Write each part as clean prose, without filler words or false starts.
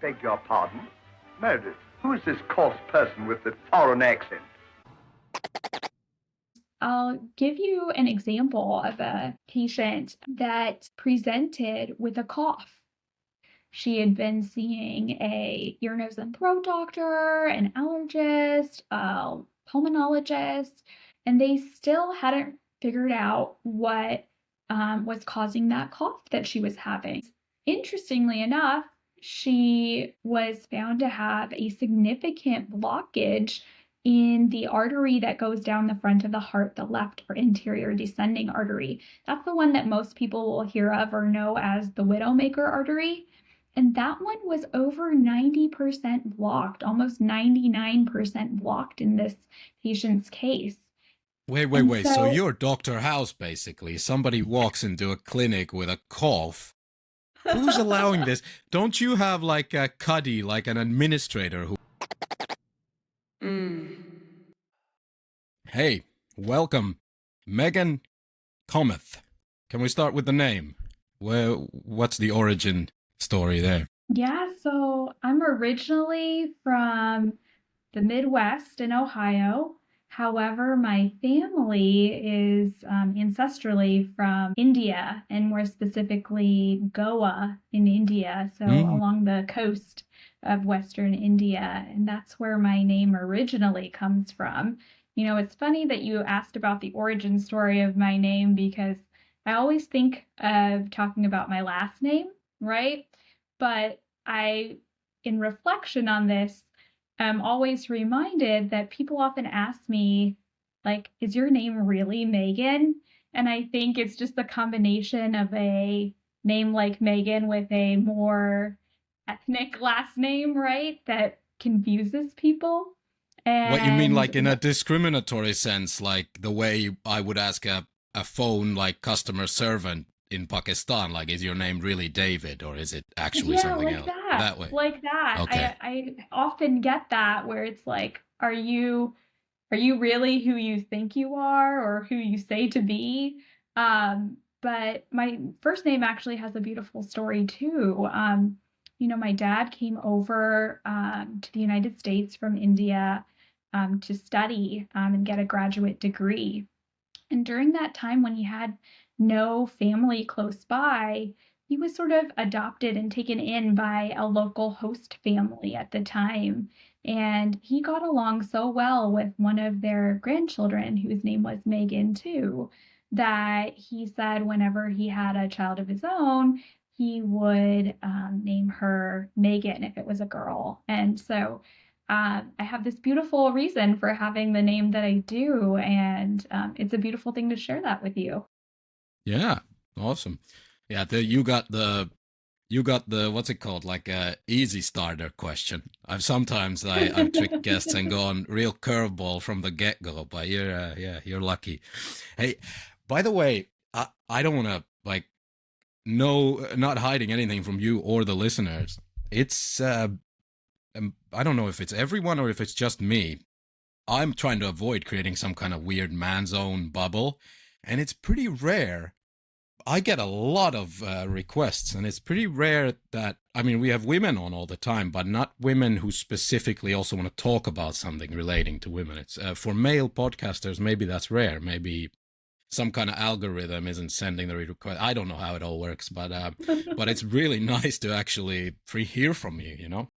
Beg your pardon? Meredith, who is this coarse person with the foreign accent? I'll give you an example of a patient that presented with a cough. She had been seeing a ear, nose, and throat doctor, an allergist, a pulmonologist, and they still hadn't figured out what was causing that cough that she was having. Interestingly enough, she was found to have a significant blockage in the artery that goes down the front of the heart, the left or anterior descending artery. That's the one that most people will hear of or know as the widowmaker artery. And that one was over 90% blocked, almost 99% blocked in this patient's case. Wait. So you're Dr. House, basically. Somebody walks into a clinic with a cough. Who's allowing this? Don't you have like a cuddy, like an administrator who... Hey, welcome, Megan Kamath. Can we start with the name? Well, what's the origin story there? Yeah, so I'm originally from the Midwest in Ohio. However, my family is ancestrally from India, and more specifically Goa in India, so along the coast of Western India, and that's where my name originally comes from. You know, it's funny that you asked about the origin story of my name because I always think of talking about my last name, right? But in reflection on this, I'm always reminded that people often ask me, like, is your name really Megan? And I think it's just the combination of a name like Megan with a more ethnic last name, right? That confuses people. And what you mean, like in a discriminatory sense, like the way I would ask a phone, like customer servant in Pakistan, like, is your name really David or is it actually something like else? that way. like that. Okay. I often get that where it's like, are you really who you think you are or who you say to be? But my first name actually has a beautiful story too. You know, my dad came over to the United States from India to study and get a graduate degree. And during that time when he had no family close by, he was sort of adopted and taken in by a local host family at the time. And he got along so well with one of their grandchildren, whose name was Megan too, that he said whenever he had a child of his own, he would name her Megan if it was a girl. And so I have this beautiful reason for having the name that I do, and it's a beautiful thing to share that with you. Yeah, awesome. Yeah, you got the what's it called, like a easy starter question. I've tricked guests and gone real curveball from the get go, but you're lucky. Hey, by the way, I don't want to not hiding anything from you or the listeners. It's I don't know if it's everyone or if it's just me. I'm trying to avoid creating some kind of weird man's own bubble, and it's pretty rare. I get a lot of requests, and it's pretty rare that, I mean, we have women on all the time, but not women who specifically also want to talk about something relating to women. It's for male podcasters, maybe that's rare. Maybe some kind of algorithm isn't sending the request. I don't know how it all works, but it's really nice to actually hear from you, you know?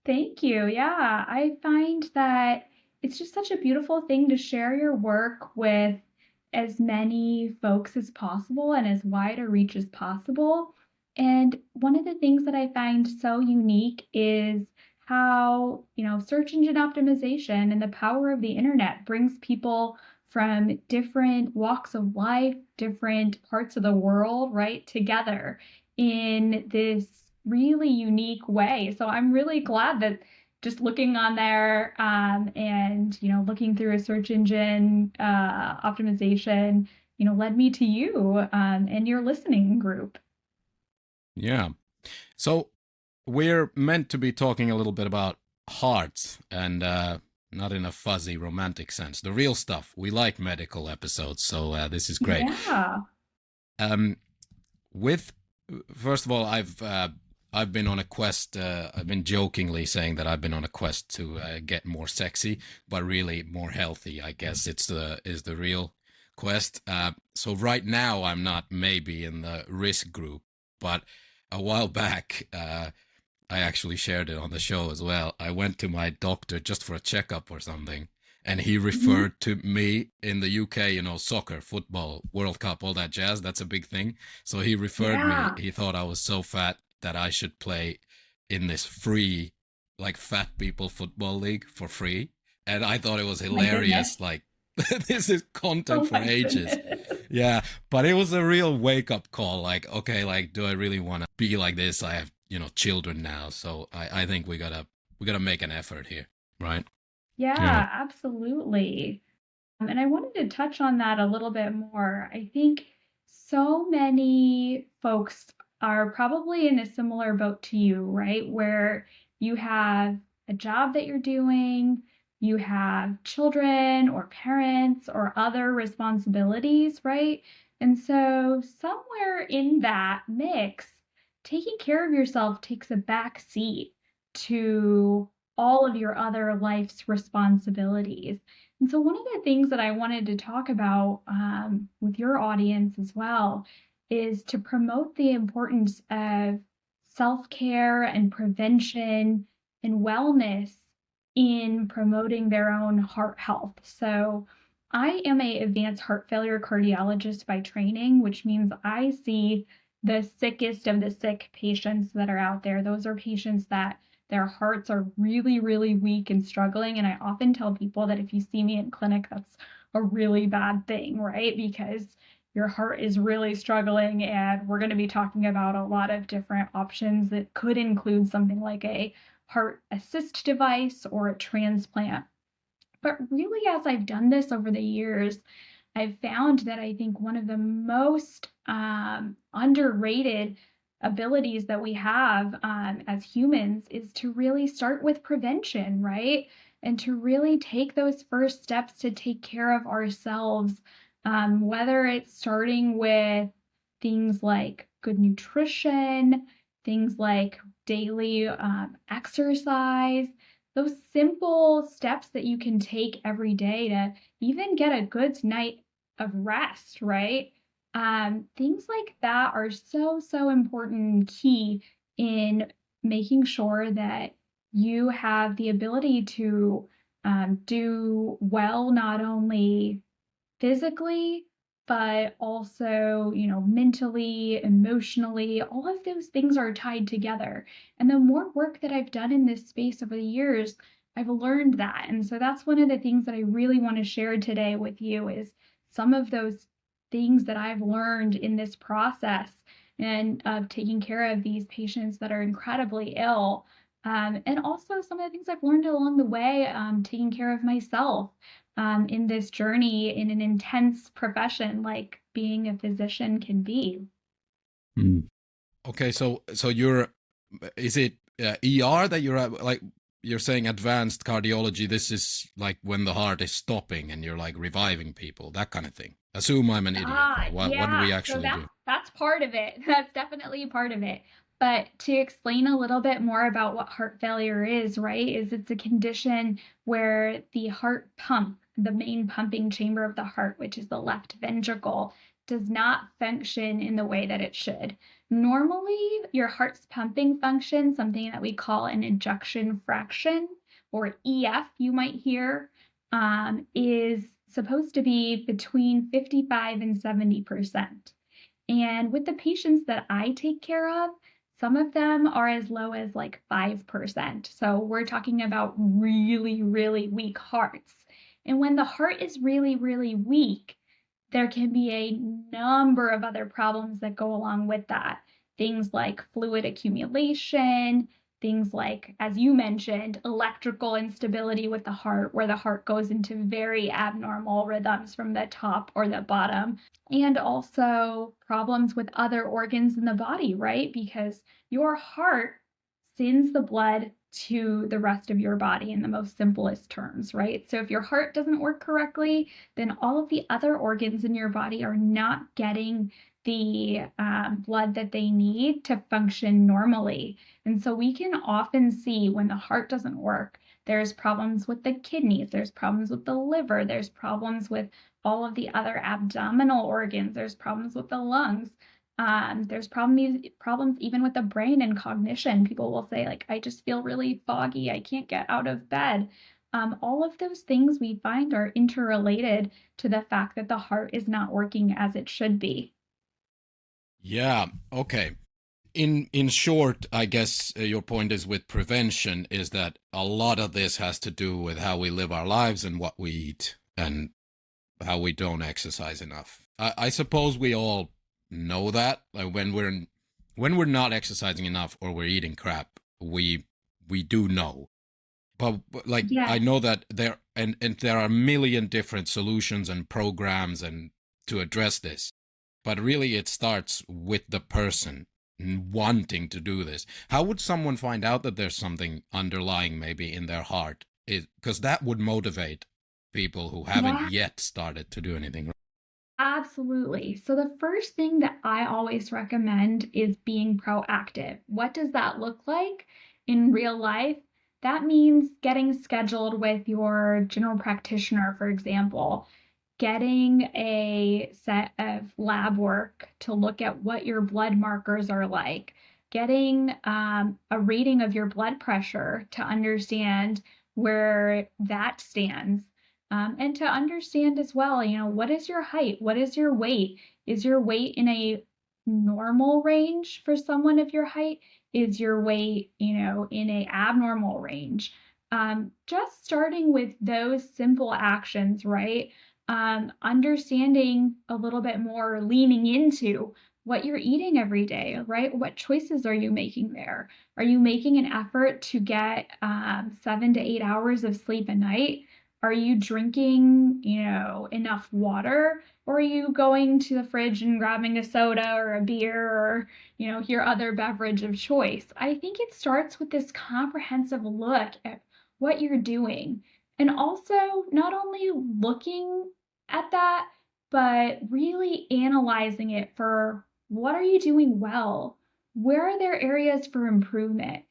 Thank you. Yeah, I find that it's just such a beautiful thing to share your work with as many folks as possible and as wide a reach as possible. And one of the things that I find so unique is how, you know, search engine optimization and the power of the internet brings people from different walks of life, different parts of the world, right, together in this really unique way. So I'm really glad that just looking on there and, you know, looking through a search engine optimization, you know, led me to you and your listening group. Yeah. So we're meant to be talking a little bit about hearts and not in a fuzzy romantic sense. The real stuff. We like medical episodes, so this is great. Yeah. First of all, I've I've been on a quest. I've been jokingly saying that I've been on a quest to get more sexy, but really more healthy. I guess it's the is the real quest. So right now I'm not maybe in the risk group, but a while back, I actually shared it on the show as well. I went to my doctor just for a checkup or something, and he Mhm. referred to me in the UK, soccer, football, World Cup, all that jazz. That's a big thing. So he referred me. Yeah. He thought I was so fat that I should play in this free, like fat people football league for free. And I thought it was My goodness. hilarious. Like, this is content Oh for my ages. goodness. Yeah, but it was a real wake up call. Like, okay, like, do I really want to be like this? I have, children now, so I think we gotta make an effort here, right? Yeah. Yeah, absolutely. And I wanted to touch on that a little bit more. I think so many folks are probably in a similar boat to you, right? Where you have a job that you're doing, you have children or parents or other responsibilities, right? And so, somewhere in that mix, taking care of yourself takes a back seat to all of your other life's responsibilities. And so, one of the things that I wanted to talk about with your audience as well is to promote the importance of self care and prevention and wellness in promoting their own heart health. So, I am a advanced heart failure cardiologist by training, which means I see the sickest of the sick patients that are out there. Those are patients that their hearts are really, really weak and struggling. And I often tell people that if you see me in clinic, that's a really bad thing, right? Because your heart is really struggling, and we're going to be talking about a lot of different options that could include something like a heart assist device or a transplant. But really, as I've done this over the years, I've found that I think one of the most underrated abilities that we have as humans is to really start with prevention, right? And to really take those first steps to take care of ourselves, whether it's starting with things like good nutrition, things like daily exercise, those simple steps that you can take every day to even get a good night of rest, right? Things like that are so, so important and key in making sure that you have the ability to do well, not only physically, but also, mentally, emotionally, all of those things are tied together. And the more work that I've done in this space over the years, I've learned that. And so that's one of the things that I really want to share today with you is some of those things that I've learned in this process and of taking care of these patients that are incredibly ill. And also some of the things I've learned along the way, taking care of myself in this journey in an intense profession like being a physician can be. Mm. Okay, so is it ER that you're at, like you're saying advanced cardiology? This is like when the heart is stopping and you're like reviving people, that kind of thing. Assume I'm an idiot, right? What do we Yeah. So actually do? that's part of it. That's definitely part of it. But to explain a little bit more about what heart failure is, right, is it's a condition where the heart pump, the main pumping chamber of the heart, which is the left ventricle, does not function in the way that it should. Normally, your heart's pumping function, something that we call an ejection fraction, or EF, you might hear, is supposed to be between 55 and 70%. And with the patients that I take care of, some of them are as low as like 5%. So we're talking about really, really weak hearts. And when the heart is really, really weak, there can be a number of other problems that go along with that. Things like fluid accumulation, things like, as you mentioned, electrical instability with the heart, where the heart goes into very abnormal rhythms from the top or the bottom, and also problems with other organs in the body, right? Because your heart sends the blood to the rest of your body in the most simplest terms, right? So if your heart doesn't work correctly, then all of the other organs in your body are not getting the blood that they need to function normally. And so we can often see when the heart doesn't work, there's problems with the kidneys, there's problems with the liver, there's problems with all of the other abdominal organs, there's problems with the lungs. There's problems even with the brain and cognition. People will say, like, I just feel really foggy. I can't get out of bed. All of those things we find are interrelated to the fact that the heart is not working as it should be. Yeah. Okay. In short, I guess your point is with prevention is that a lot of this has to do with how we live our lives and what we eat and how we don't exercise enough. I suppose we all know that, like when we're not exercising enough or we're eating crap, we do know. But like I Yes. know that and there are a million different solutions and programs and to address this. But really it starts with the person wanting to do this. How would someone find out that there's something underlying maybe in their heart? Because that would motivate people who haven't Yeah. yet started to do anything. Absolutely. So the first thing that I always recommend is being proactive. What does that look like in real life? That means getting scheduled with your general practitioner, for example, getting a set of lab work to look at what your blood markers are like, getting a reading of your blood pressure to understand where that stands. And to understand as well, what is your height? What is your weight? Is your weight in a normal range for someone of your height? Is your weight, in a abnormal range? Just starting with those simple actions, right? Understanding a little bit more, leaning into what you're eating every day, right? What choices are you making there? Are you making an effort to get 7 to 8 hours of sleep a night? Are you drinking, enough water? Or are you going to the fridge and grabbing a soda or a beer or, your other beverage of choice? I think it starts with this comprehensive look at what you're doing. And also not only looking at that, but really analyzing it for what are you doing well? Where are there areas for improvement?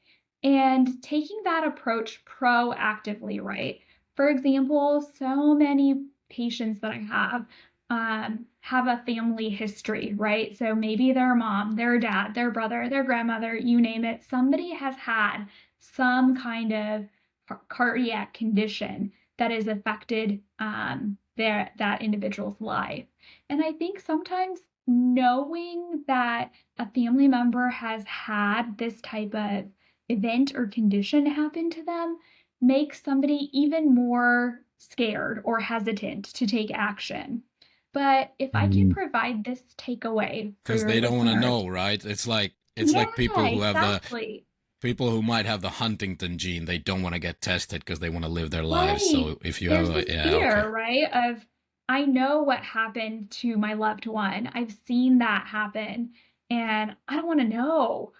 And taking that approach proactively, right? For example, so many patients that I have a family history, right? So maybe their mom, their dad, their brother, their grandmother, you name it, somebody has had some kind of cardiac condition that has affected that individual's life. And I think sometimes knowing that a family member has had this type of event or condition happen to them makes somebody even more scared or hesitant to take action. But if I can provide this takeaway for Because your they don't want to listeners, know, right? It's like yeah, people who have the exactly. people who might have the Huntington gene, they don't want to get tested because they want to live their lives. Right. So if you have There's a, this yeah, okay. fear, right? Of I know what happened to my loved one. I've seen that happen and I don't want to know.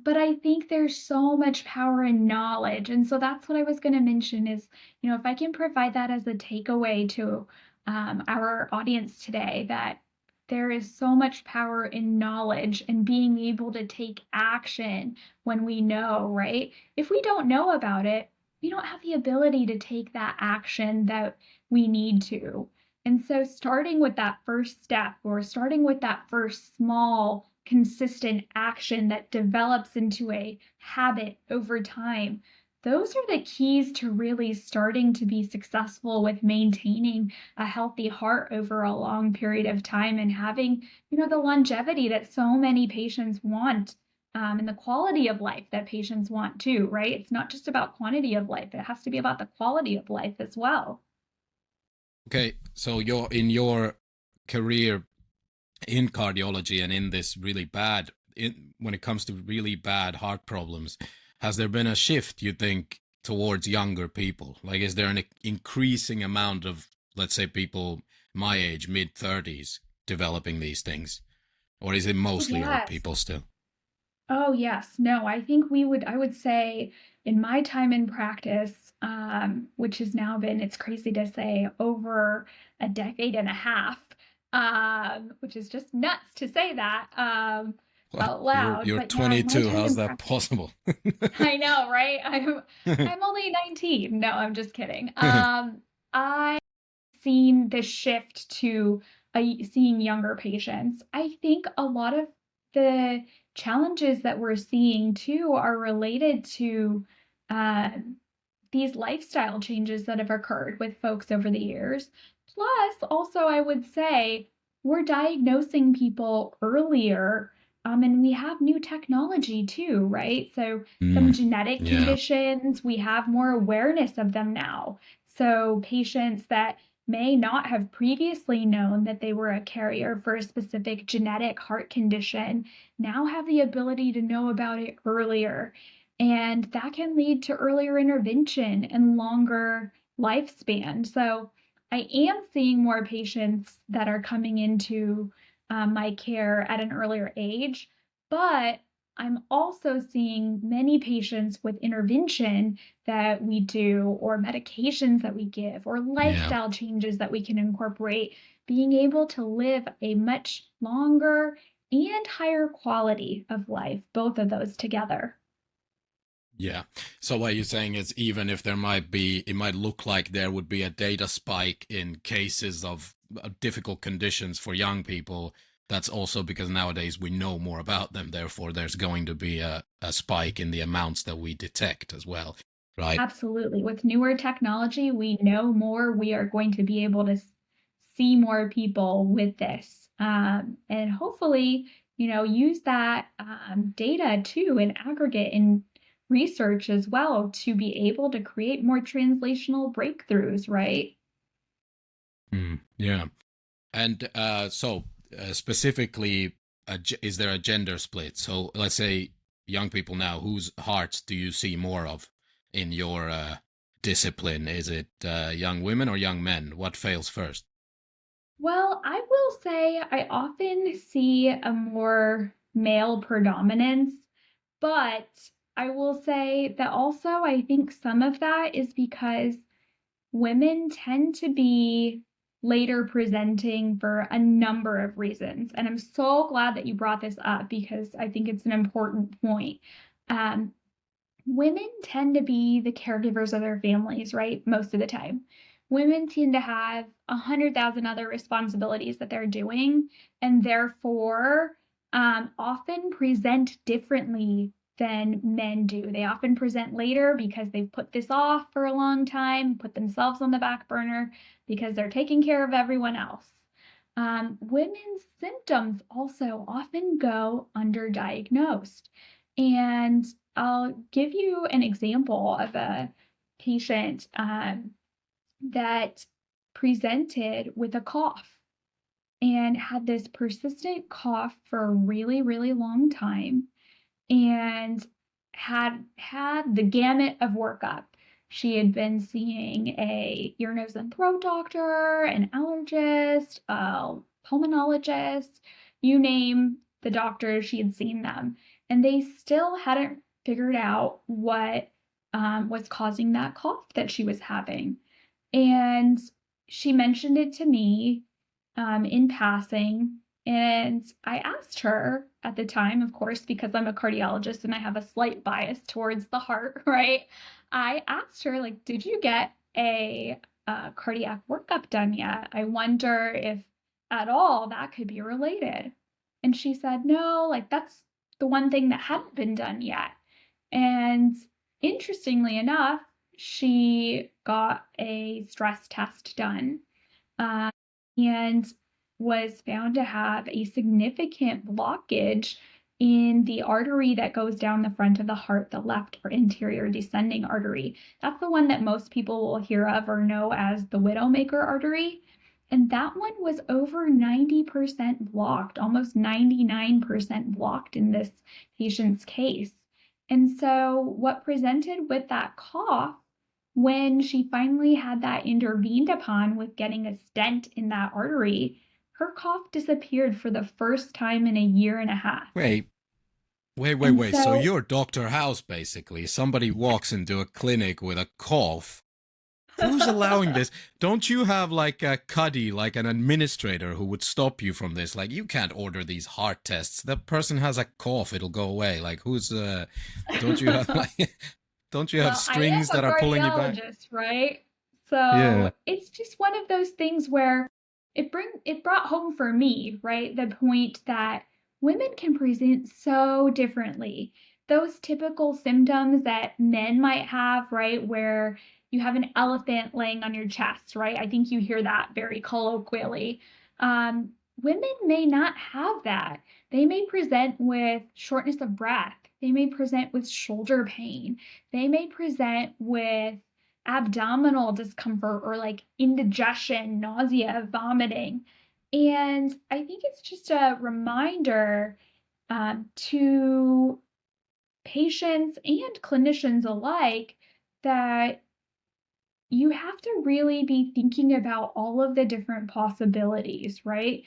But I think there's so much power in knowledge. And so that's what I was going to mention is, if I can provide that as a takeaway to our audience today, that there is so much power in knowledge and being able to take action when we know, right? If we don't know about it, we don't have the ability to take that action that we need to. And so, starting with that first step or starting with that first small, consistent action that develops into a habit over time, those are the keys to really starting to be successful with maintaining a healthy heart over a long period of time and having, the longevity that so many patients want and the quality of life that patients want too, right? It's not just about quantity of life, it has to be about the quality of life as well. Okay, so you're in your career in cardiology and in this really bad when it comes to really bad heart problems, has there been a shift, you think, towards younger people? Like, is there an increasing amount of, let's say, people my age, mid 30s, developing these things? Or is it Oh, mostly old yes. people still? Oh, yes. No, I think I would say in my time in practice, which has now been, it's crazy to say, over a decade and a half, which is just nuts to say that What? out You're loud. you're But yeah, in my 22. time How's in that practice, possible? I know, right? I'm only 19. No, I'm just kidding. I seen the shift to seeing younger patients. I think a lot of the challenges that we're seeing too are related to uh, these lifestyle changes that have occurred with folks over the years. Plus, also, I would say we're diagnosing people earlier. And we have new technology too, right? So, some Mm, genetic yeah. conditions, we have more awareness of them now. So, patients that may not have previously known that they were a carrier for a specific genetic heart condition now have the ability to know about it earlier. And that can lead to earlier intervention and longer lifespan. So I am seeing more patients that are coming into my care at an earlier age, but I'm also seeing many patients with intervention that we do, or medications that we give, or Yeah. lifestyle changes that we can incorporate, being able to live a much longer and higher quality of life, both of those together. Yeah. So what you're saying is even if there might be, it might look like there would be a data spike in cases of difficult conditions for young people. That's also because nowadays we know more about them. Therefore, there's going to be a spike in the amounts that we detect as well. Right. Absolutely. With newer technology, we know more. We are going to be able to see more people with this. And hopefully, use that data too in aggregate in research as well to be able to create more translational breakthroughs, right? Yeah. And specifically, is there a gender split? So let's say young people now, whose hearts do you see more of in your discipline? Is it young women or young men? What fails first? Well, I will say I often see a more male predominance, but I will say that also I think some of that is because women tend to be later presenting for a number of reasons. And I'm so glad that you brought this up because I think it's an important point. Um, Women tend to be the caregivers of their families, right? Most of the time. Women tend to have 100,000 other responsibilities that they're doing, and therefore often present differently than men do. They often present later because they've put this off for a long time, put themselves on the back burner because they're taking care of everyone else. Women's symptoms also often go underdiagnosed. And I'll give you an example of a patient that presented with a cough and had this persistent cough for a really, really long time and had the gamut of workup. She had been seeing a ear, nose, and throat doctor, an allergist, a pulmonologist, you name the doctors, she had seen them. And they still hadn't figured out what was causing that cough that she was having. And she mentioned it to me in passing. And I asked her at the time, of course, because I'm a cardiologist and I have a slight bias towards the heart, right? I asked her, like, did you get a cardiac workup done yet? I wonder if at all that could be related. And she said, no, like, that's the one thing that hadn't been done yet. And interestingly enough, she got a stress test done uh, and was found to have a significant blockage in the artery that goes down the front of the heart, the left or anterior descending artery. That's the one that most people will hear of or know as the widowmaker artery. And that one was over 90% blocked, almost 99% blocked in this patient's case. And so, what presented with that cough when she finally had that intervened upon with getting a stent in that artery, her cough disappeared for the first time in a year and a half. Wait, And wait. So so, you're Dr. House, basically. Somebody walks into a clinic with a cough. Who's allowing this? Don't you have like a cuddy, like an administrator who would stop you from this? Like, you can't order these heart tests. The person has a cough, it'll go away. Like, don't you have like, don't you have Well, I am strings a that are pulling you back? cardiologist, right? So Yeah. it's just one of those things where it brought home for me, right? The point that women can present so differently. Those typical symptoms that men might have, right? Where you have an elephant laying on your chest, right? I think you hear that very colloquially. Um, Women may not have that. They may present with shortness of breath. They may present with shoulder pain. They may present with abdominal discomfort or like indigestion, nausea, vomiting. And I think it's just a reminder to patients and clinicians alike that you have to really be thinking about all of the different possibilities, right?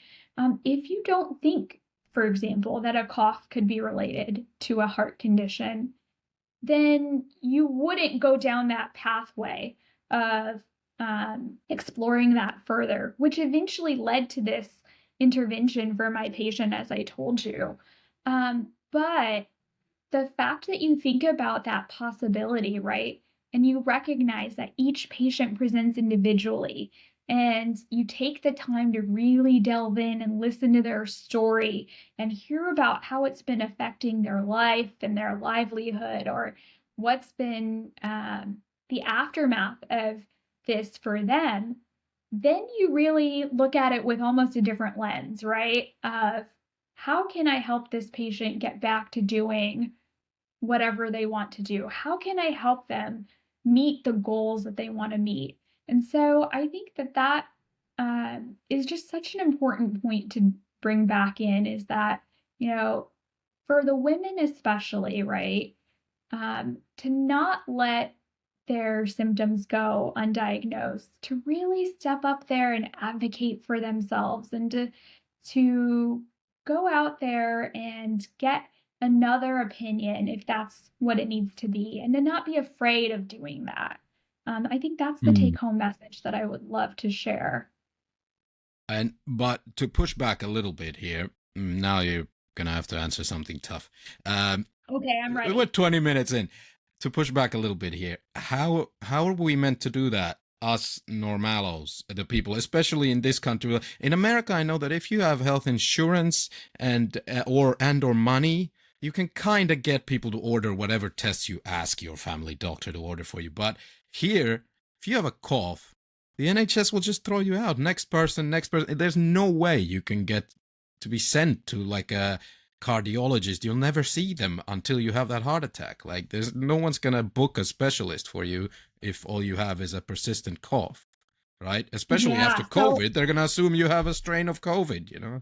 If you don't think, for example, that a cough could be related to a heart condition, then you wouldn't go down that pathway of exploring that further, which eventually led to this intervention for my patient, as I told you. But the fact that you think about that possibility, right? And you recognize that each patient presents individually, and you take the time to really delve in and listen to their story and hear about how it's been affecting their life and their livelihood, or what's been the aftermath of this for them, then you really look at it with almost a different lens, right? Of how can I help this patient get back to doing whatever they want to do? How can I help them meet the goals that they want to meet? And so I think that is just such an important point to bring back in, is that, for the women especially, right, to not let their symptoms go undiagnosed, to really step up there and advocate for themselves, and to go out there and get another opinion if that's what it needs to be, and to not be afraid of doing that. I think that's the Mm. take-home message that I would love to share. But to push back a little bit here, now you're gonna have to answer something tough. Okay, I'm We're ready. 20 minutes in. To push back a little bit here, how are we meant to do that? Us normalos, the people, especially in this country. In America, I know that if you have health insurance and or money, you can kind of get people to order whatever tests you ask your family doctor to order for you. But here, if you have a cough, the NHS will just throw you out. Next person, next person. There's no way you can get to be sent to like a cardiologist. You'll never see them until you have that heart attack. Like, there's no one's gonna book a specialist for you if all you have is a persistent cough, right? Especially after Yeah, so COVID, they're gonna assume you have a strain of COVID,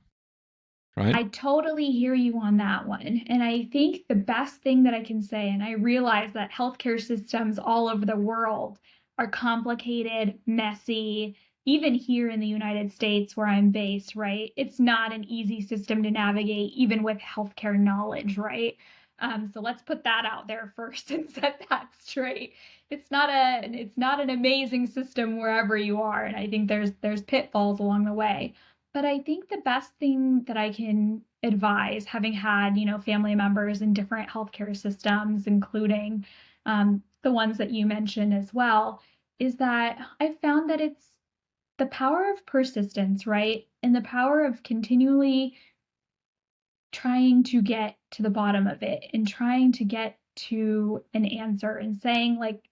right? I totally hear you on that one. And I think the best thing that I can say, and I realize that healthcare systems all over the world are complicated, messy, even here in the United States where I'm based, right? It's not an easy system to navigate, even with healthcare knowledge, right? So let's put that out there first and set that straight. It's not an amazing system wherever you are, and I think there's pitfalls along the way. But I think the best thing that I can advise, having had, family members in different healthcare systems, including the ones that you mentioned as well, is that I found that it's the power of persistence, right? And the power of continually trying to get to the bottom of it and trying to get to an answer and saying, like,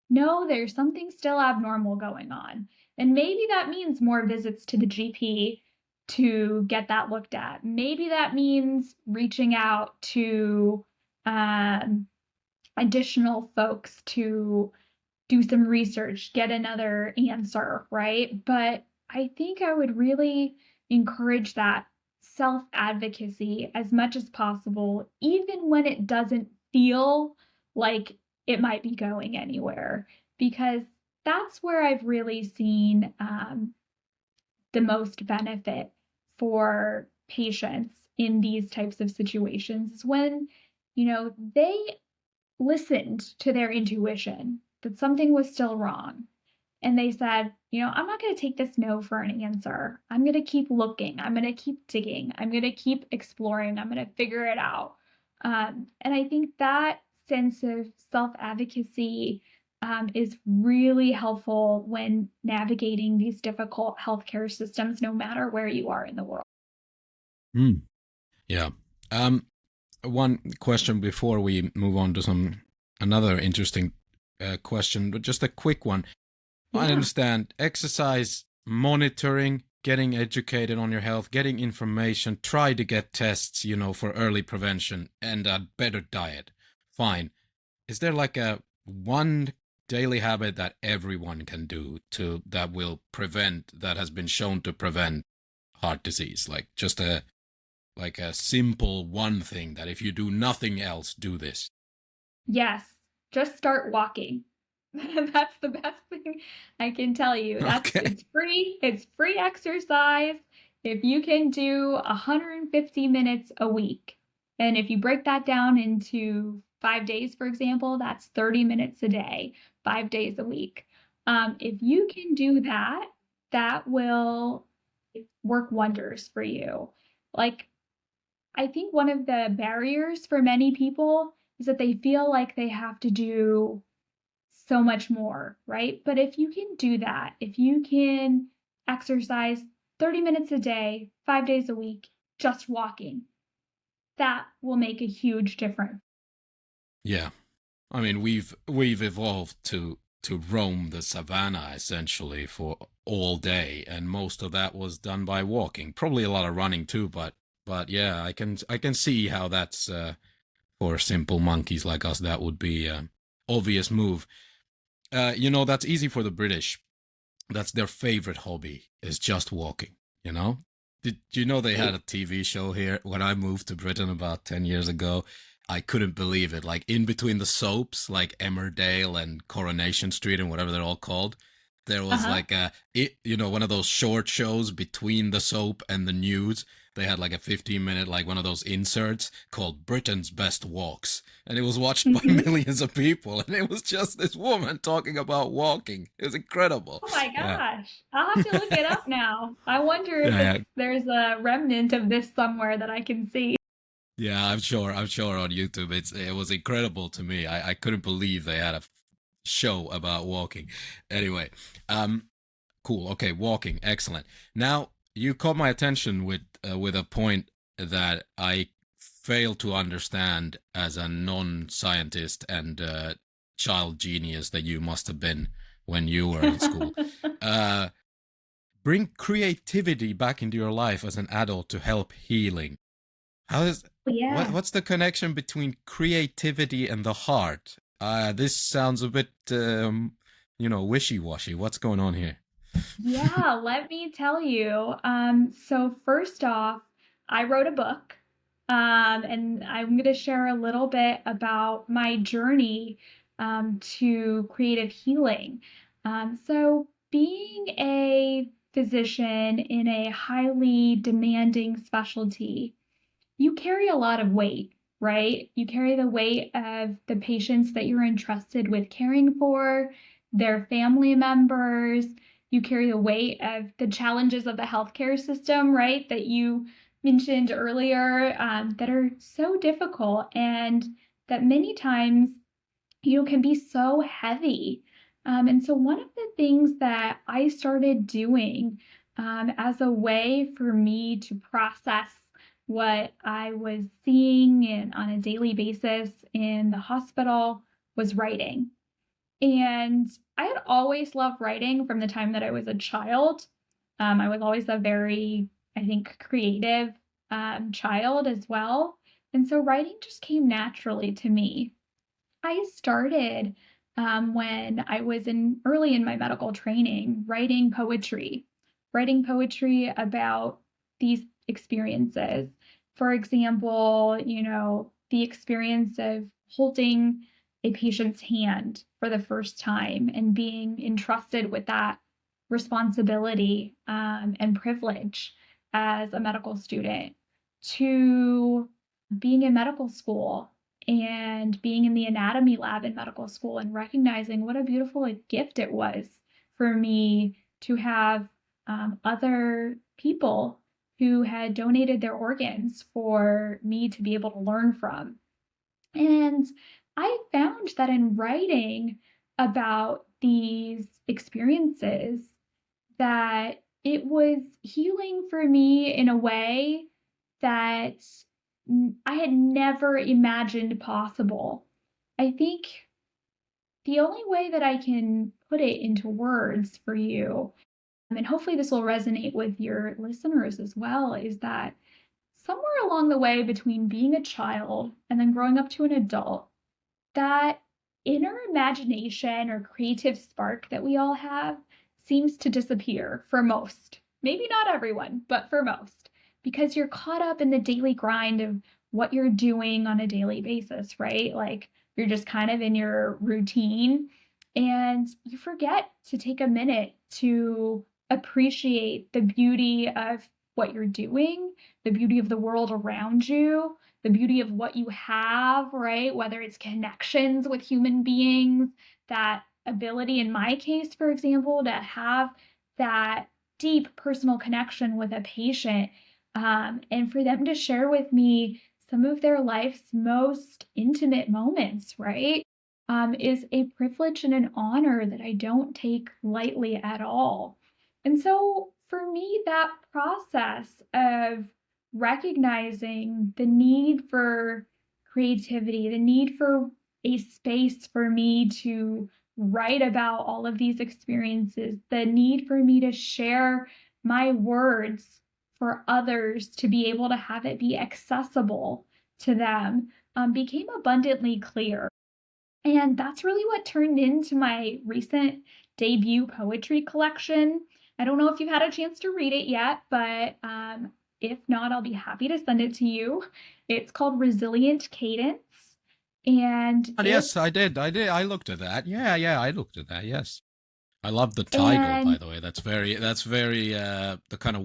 no, there's something still abnormal going on. And maybe that means more visits to the GP to get that looked at. Maybe that means reaching out to additional folks to do some research, get another answer, right? But I think I would really encourage that self-advocacy as much as possible, even when it doesn't feel like it might be going anywhere, because that's where I've really seen the most benefit for patients in these types of situations, is when, they listened to their intuition that something was still wrong. And they said, I'm not going to take this no for an answer. I'm going to keep looking. I'm going to keep digging. I'm going to keep exploring. I'm going to figure it out. And I think that sense of self-advocacy is really helpful when navigating these difficult healthcare systems, no matter where you are in the world. Mm. Yeah. One question before we move on to another interesting question, but just a quick one. Yeah. I understand exercise, monitoring, getting educated on your health, getting information, try to get tests, for early prevention and a better diet. Fine. Is there like a one daily habit that everyone can do that has been shown to prevent heart disease? Like just a simple one thing that if you do nothing else, do this. Yes, just start walking. That's the best thing I can tell you. Okay. It's free. It's free exercise. If you can do 150 minutes a week, and if you break that down into 5 days, for example, that's 30 minutes a day, 5 days a week. If you can do that, that will work wonders for you. Like, I think one of the barriers for many people is that they feel like they have to do so much more, right? But if you can do that, if you can exercise 30 minutes a day, 5 days a week, just walking, that will make a huge difference. Yeah. I mean, we've evolved to roam the savannah essentially for all day, and most of that was done by walking. Probably a lot of running too, but yeah, I can see how that's for simple monkeys like us that would be an obvious move. That's easy for the British. That's their favorite hobby is just walking. Did you know they had a TV show here when I moved to Britain about 10 years ago? I couldn't believe it. Like in between the soaps, like Emmerdale and Coronation Street and whatever they're all called, there was like one of those short shows between the soap and the news. They had like a 15-minute, like one of those inserts called Britain's Best Walks. And it was watched by millions of people. And it was just this woman talking about walking. It was incredible. Oh my gosh. Yeah. I'll have to look it up now. I wonder if there's a remnant of this somewhere that I can see. Yeah, I'm sure on YouTube. It was incredible to me. I couldn't believe they had a show about walking. Anyway, cool. Okay, walking. Excellent. Now, you caught my attention with a point that I fail to understand as a non-scientist and child genius that you must have been when you were in school. Bring creativity back into your life as an adult to help healing. How is what's the connection between creativity and the heart? This sounds a bit wishy-washy. What's going on here? Yeah, let me tell you. So first off, I wrote a book, and I'm going to share a little bit about my journey to creative healing. So being a physician in a highly demanding specialty, you carry a lot of weight, right? You carry the weight of the patients that you're entrusted with caring for, their family members. You carry the weight of the challenges of the healthcare system, right? That you mentioned earlier, that are so difficult and that many times, can be so heavy. And so one of the things that I started doing as a way for me to process what I was seeing on a daily basis in the hospital was writing. And I had always loved writing from the time that I was a child. I was always a very, I think, creative child as well. And so writing just came naturally to me. I started when I was early in my medical training, writing poetry about these experiences. For example, the experience of holding a patient's hand for the first time and being entrusted with that responsibility and privilege as a medical student, to being in medical school and being in the anatomy lab in medical school and recognizing what a beautiful gift it was for me to have other people who had donated their organs for me to be able to learn from. And I found that in writing about these experiences, that it was healing for me in a way that I had never imagined possible. I think the only way that I can put it into words for you, and hopefully this will resonate with your listeners as well, is that somewhere along the way between being a child and then growing up to an adult, that inner imagination or creative spark that we all have seems to disappear for most. Maybe not everyone, but for most, because you're caught up in the daily grind of what you're doing on a daily basis, right? Like you're just kind of in your routine and you forget to take a minute to appreciate the beauty of what you're doing, the beauty of the world around you, the beauty of what you have, right? Whether it's connections with human beings, that ability, in my case, for example, to have that deep personal connection with a patient, and for them to share with me some of their life's most intimate moments, right? Is a privilege and an honor that I don't take lightly at all. And so for me, that process of recognizing the need for creativity, the need for a space for me to write about all of these experiences, the need for me to share my words for others to be able to have it be accessible to them, became abundantly clear. And that's really what turned into my recent debut poetry collection. I don't know if you've had a chance to read it yet, but if not, I'll be happy to send it to you. It's called Resilient Cadence. And Yes, I did. I looked at that. Yeah, I looked at that. Yes. I love the title, by the way. That's very the kind of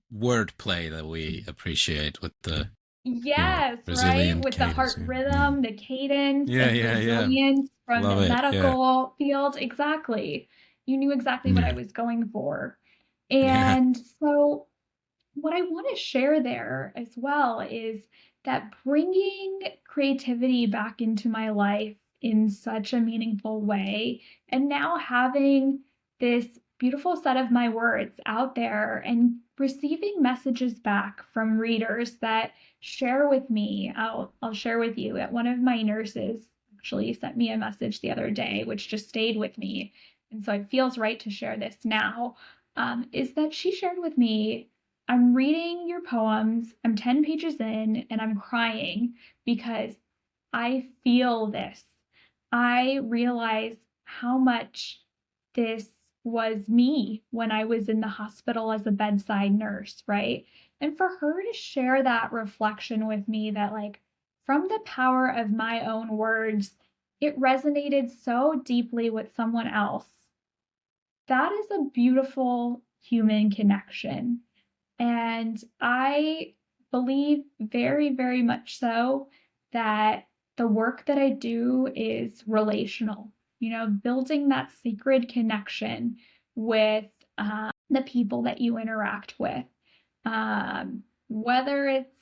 word play that we appreciate with the yes, right? resilient With the heart cadence. rhythm, the cadence, Yeah, and resilience from love the it. medical field. Exactly. You knew exactly what I was going for. Yeah. And so what I want to share there as well is that bringing creativity back into my life in such a meaningful way, and now having this beautiful set of my words out there and receiving messages back from readers that share with me. I'll share with you that one of my nurses actually sent me a message the other day, which just stayed with me. And so it feels right to share this now. Is that she shared with me, I'm reading your poems, I'm 10 pages in, and I'm crying because I feel this. I realize how much this was me when I was in the hospital as a bedside nurse, right? And for her to share that reflection with me, that like from the power of my own words, it resonated so deeply with someone else. That is a beautiful human connection. And I believe very, very much so that the work that I do is relational, building that sacred connection with the people that you interact with, whether it's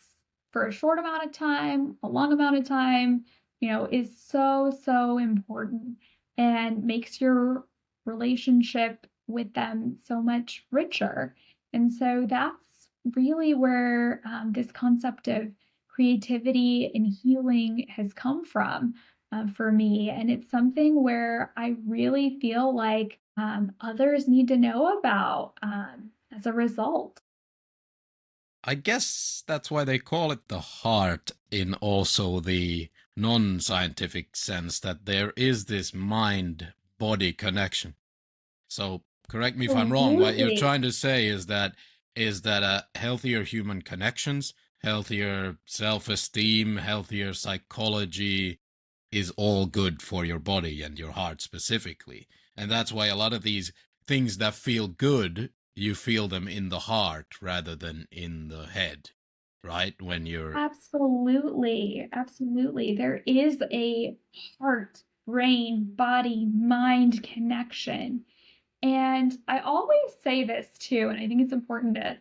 for a short amount of time, a long amount of time, is so, so important and makes your relationship with them so much richer. And so that's really where this concept of creativity and healing has come from for me. And it's something where I really feel like others need to know about as a result. I guess that's why they call it the heart in also the non-scientific sense, that there is this mind-body connection. So correct me if I'm wrong. What you're trying to say is that healthier human connections, healthier self-esteem, healthier psychology is all good for your body and your heart specifically. And that's why a lot of these things that feel good, you feel them in the heart rather than in the head, right? When you're Absolutely. There is a heart, brain, body, mind connection. And I always say this too, and I think it's important to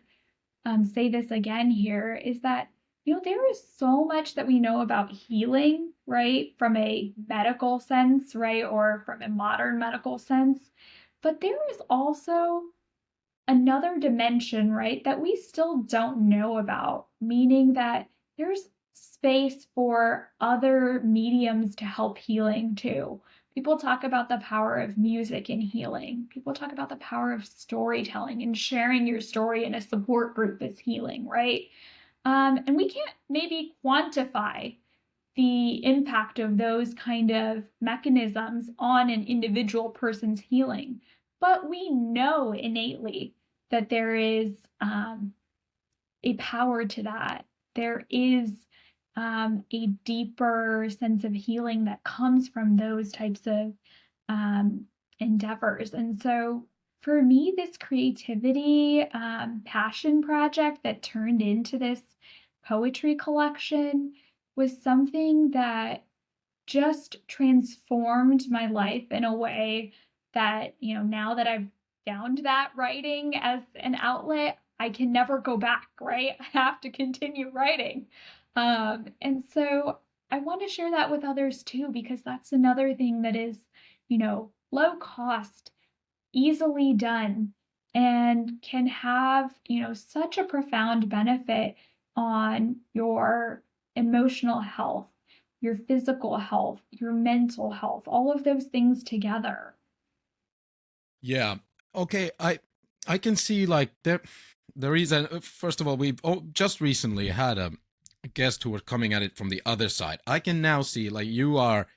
say this again here, is that, there is so much that we know about healing, right, from a medical sense, right, or from a modern medical sense. But there is also another dimension, right, that we still don't know about, meaning that there's space for other mediums to help healing too. People talk about the power of music in healing. People talk about the power of storytelling and sharing your story in a support group as healing, right? And we can't maybe quantify the impact of those kind of mechanisms on an individual person's healing. But we know innately that there is a power to that. There is a deeper sense of healing that comes from those types of endeavors. And so for me, this creativity passion project that turned into this poetry collection was something that just transformed my life in a way that, now that I've found that writing as an outlet, I can never go back, right? I have to continue writing. And so I want to share that with others too, because that's another thing that is, low cost, easily done, and can have, such a profound benefit on your emotional health, your physical health, your mental health, all of those things together. Yeah. Okay. I can see like there is a first of all we've just recently had a guest who were coming at it from the other side. I can now see like you are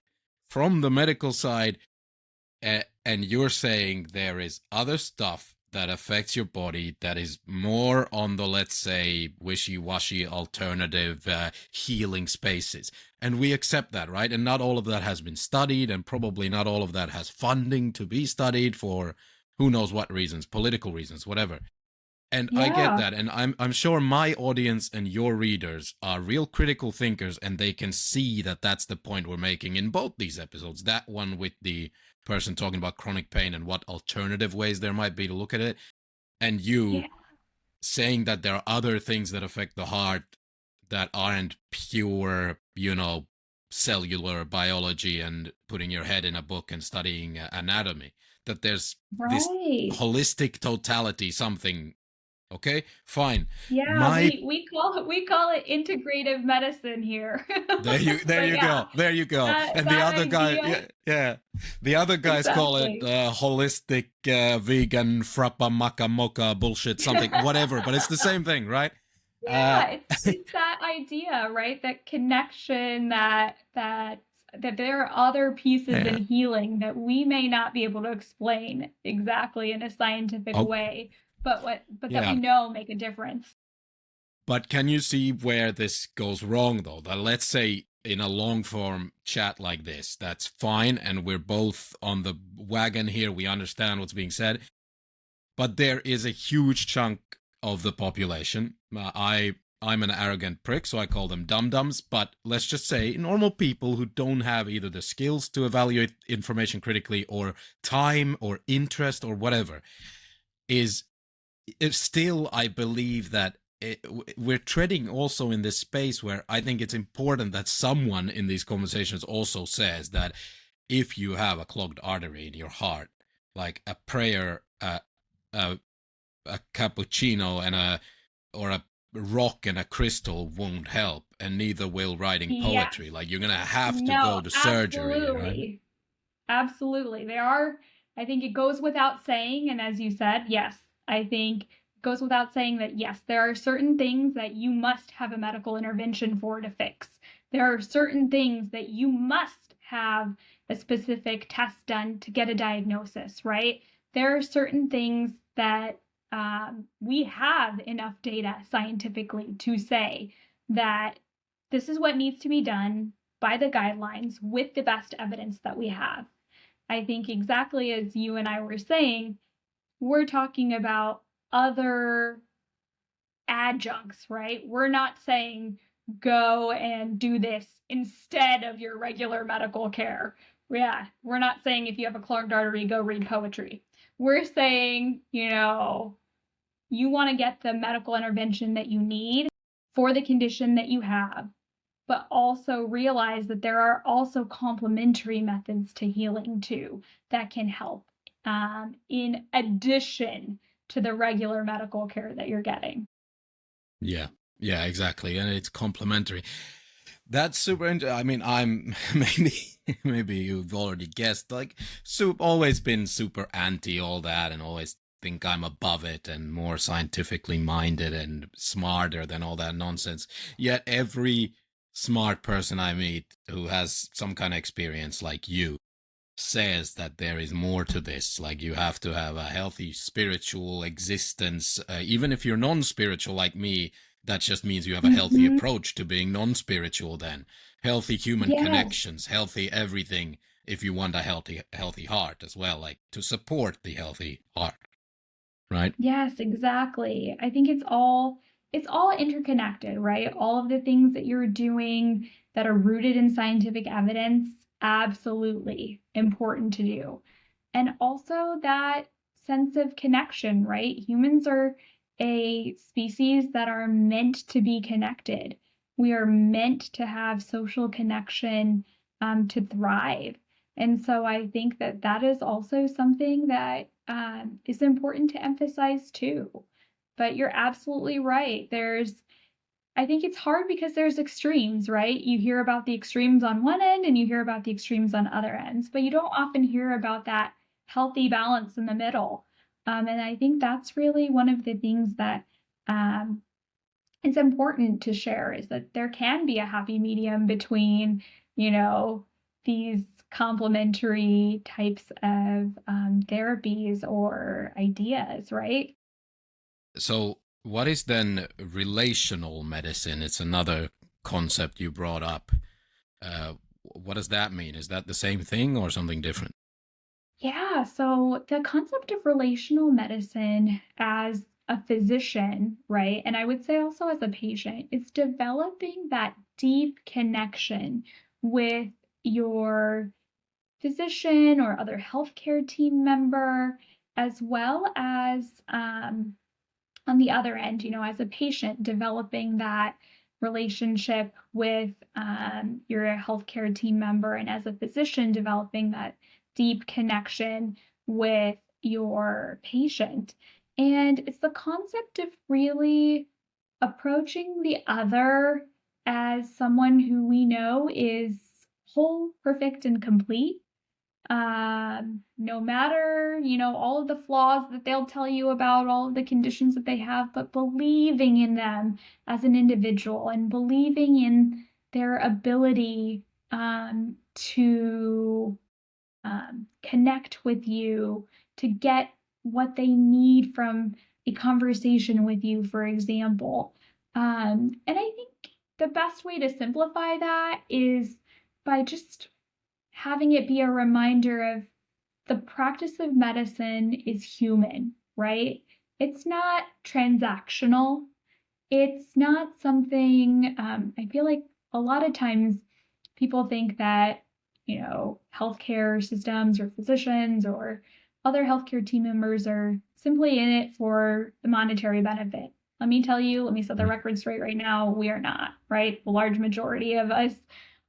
from the medical side, and you're saying there is other stuff that affects your body that is more on the, let's say, wishy-washy alternative healing spaces. And we accept that, right? And not all of that has been studied, and probably not all of that has funding to be studied for who knows what reasons, political reasons, whatever. And I get that, and I'm sure my audience and your readers are real critical thinkers, and they can see that that's the point we're making in both these episodes. That one with the person talking about chronic pain and what alternative ways there might be to look at it, and you saying that there are other things that affect the heart that aren't pure, cellular biology and putting your head in a book and studying anatomy. That there's this holistic totality, something. Okay, fine. Yeah, we call it integrative medicine here. There you go. There you go. And the other guy, the other guys call it holistic vegan frappa maca mocha bullshit something, whatever. But it's the same thing, right? Yeah, it's that idea, right? That connection, that there are other pieces in healing that we may not be able to explain exactly in a scientific way, but that we know make a difference. But can you see where this goes wrong, though? That let's say in a long form chat like this, that's fine, and we're both on the wagon here. We understand what's being said, but there is a huge chunk of the population. I'm an arrogant prick, so I call them dum-dums, but let's just say normal people who don't have either the skills to evaluate information critically or time or interest or whatever, is still, I believe that we're treading also in this space where I think it's important that someone in these conversations also says that if you have a clogged artery in your heart, like a prayer, a cappuccino or a rock and a crystal won't help, and neither will writing poetry. Yes. Like you're gonna have to go to surgery, right? Absolutely. I think it goes without saying, and as you said, yes, I think it goes without saying that yes, there are certain things that you must have a medical intervention for to fix. There are certain things that you must have a specific test done to get a diagnosis, right? There are certain things that we have enough data scientifically to say that this is what needs to be done by the guidelines with the best evidence that we have. I think exactly as you and I were saying, we're talking about other adjuncts, right? We're not saying go and do this instead of your regular medical care. Yeah, we're not saying if you have a clogged artery, go read poetry. We're saying, you want to get the medical intervention that you need for the condition that you have, but also realize that there are also complementary methods to healing too that can help, in addition to the regular medical care that you're getting. Yeah, yeah, exactly, and it's complementary. That's super I mean, I'm maybe you've already guessed, like, always been super anti all that, and always think I'm above it and more scientifically minded and smarter than all that nonsense. Yet every smart person I meet who has some kind of experience like you says that there is more to this. Like, you have to have a healthy spiritual existence. Even if you're non-spiritual like me, that just means you have a healthy approach to being non-spiritual then. Healthy human connections, healthy everything, if you want a healthy heart as well, like to support the healthy heart. Right? Yes, exactly. I think it's all interconnected, right? All of the things that you're doing that are rooted in scientific evidence, absolutely important to do. And also that sense of connection, right? Humans are a species that are meant to be connected. We are meant to have social connection, to thrive. And so I think that that is also something that, is important to emphasize too. But you're absolutely right. I think it's hard because there's extremes, right? You hear about the extremes on one end and you hear about the extremes on other ends, but you don't often hear about that healthy balance in the middle. And I think that's really one of the things that, is important to share, is that there can be a happy medium between, these complementary types of, therapies or ideas, right? So, what is then relational medicine? It's another concept you brought up. What does that mean? Is that the same thing or something different? Yeah, so the concept of relational medicine as a physician, right? And I would say also as a patient, it's developing that deep connection with your physician or other healthcare team member, as well as, on the other end, as a patient, developing that relationship with, your healthcare team member, and as a physician, developing that deep connection with your patient. And it's the concept of really approaching the other as someone who we know is whole, perfect, and complete, no matter, all of the flaws that they'll tell you about, all of the conditions that they have, but believing in them as an individual and believing in their ability, to, connect with you, to get what they need from a conversation with you, for example. And I think the best way to simplify that is by just having it be a reminder of the practice of medicine is human, right? It's not transactional. It's not something, I feel like a lot of times people think that, healthcare systems or physicians or other healthcare team members are simply in it for the monetary benefit. Let me set the record straight right now. We are not, right? The large majority of us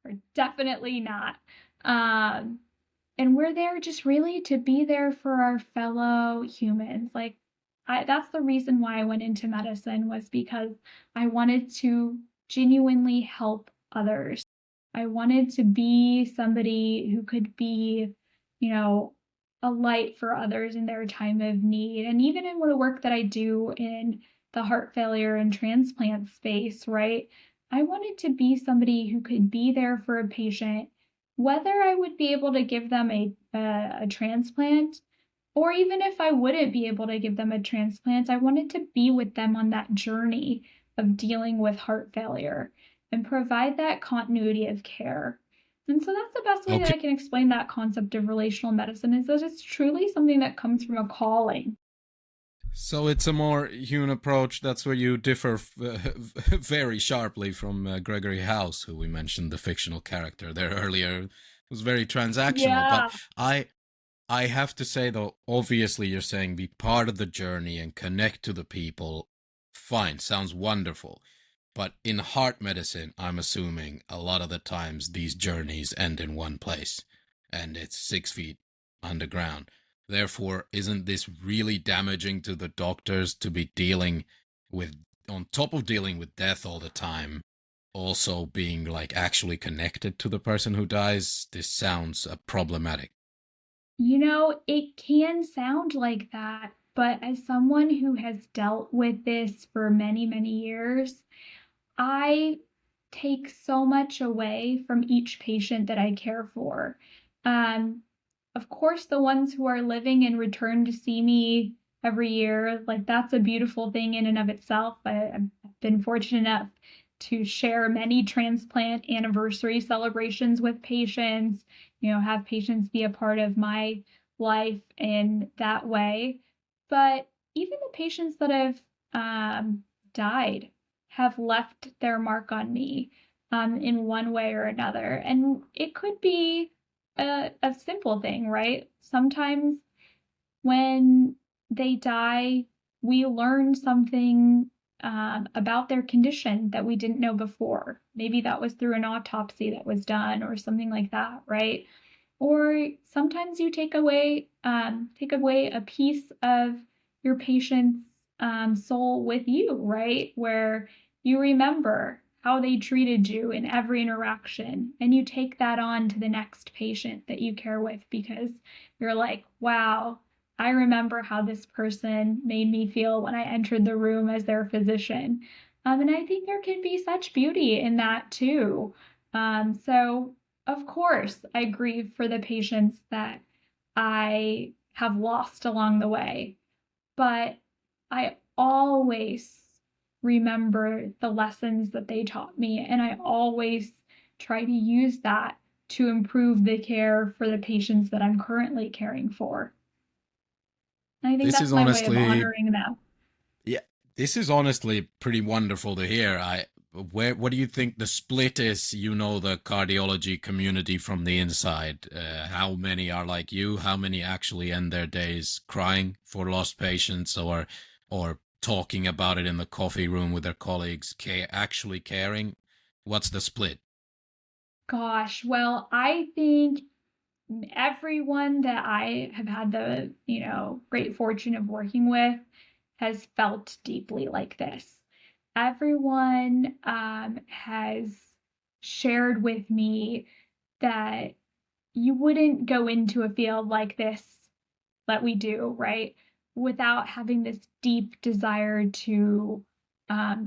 are definitely not. And we're there just really to be there for our fellow humans. Like, that's the reason why I went into medicine, was because I wanted to genuinely help others. I wanted to be somebody who could be, you know, a light for others in their time of need. And even in the work that I do in the heart failure and transplant space, right? I wanted to be somebody who could be there for a patient, whether I would be able to give them a transplant, or even if I wouldn't be able to give them a transplant, I wanted to be with them on that journey of dealing with heart failure and provide that continuity of care. And so that's the best way that Okay. I can explain that concept of relational medicine, is that it's truly something that comes from a calling. So it's a more human approach. That's where you differ very sharply from Gregory House, who we mentioned, the fictional character there earlier. was very transactional. But Yeah. I have to say though, obviously you're saying be part of the journey and connect to the people. Fine, sounds wonderful. But in heart medicine, I'm assuming a lot of the times these journeys end in one place and it's 6 feet underground. Therefore, isn't this really damaging to the doctors to be dealing with, on top of dealing with death all the time, also being like actually connected to the person who dies? This sounds problematic. It can sound like that, but as someone who has dealt with this for many, many years, I take so much away from each patient that I care for. Um, of course, the ones who are living and return to see me every year, like that's a beautiful thing in and of itself. I've been fortunate enough to share many transplant anniversary celebrations with patients, have patients be a part of my life in that way. But even the patients that have died have left their mark on me in one way or another. And it could be a simple thing, right? Sometimes when they die, we learn something about their condition that we didn't know before. Maybe that was through an autopsy that was done or something like that, right? Or sometimes you take away a piece of your patient's soul with you, right? Where you remember how they treated you in every interaction, and you take that on to the next patient that you care with because you're like, wow, I remember how this person made me feel when I entered the room as their physician. And I think there can be such beauty in that too. So of course, I grieve for the patients that I have lost along the way, but I always remember the lessons that they taught me, and I always try to use that to improve the care for the patients that I'm currently caring for. And I think This that's is my way of honestly, honoring them. yeah, this is honestly pretty wonderful to hear. What do you think the split is? You know, the cardiology community from the inside. How many are like you? How many actually end their days crying for lost patients, or talking about it in the coffee room with their colleagues, actually caring? What's the split? Gosh, well, I think everyone that I have had the, great fortune of working with has felt deeply like this. Everyone has shared with me that you wouldn't go into a field like this that we do, right, without having this deep desire to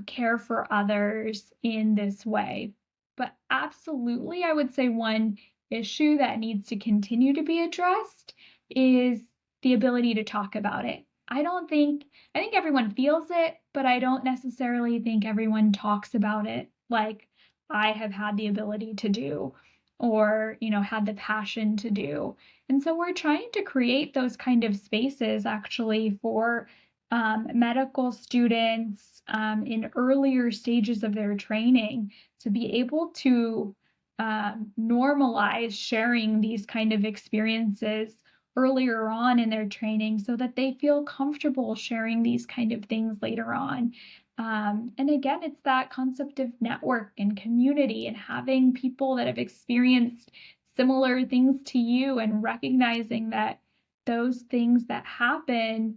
care for others in this way. But absolutely, I would say one issue that needs to continue to be addressed is the ability to talk about it. I think everyone feels it, but I don't necessarily think everyone talks about it like I have had the ability to do or, had the passion to do. And so we're trying to create those kind of spaces actually for medical students in earlier stages of their training to be able to normalize sharing these kind of experiences earlier on in their training so that they feel comfortable sharing these kind of things later on. And again, it's that concept of network and community and having people that have experienced similar things to you and recognizing that those things that happen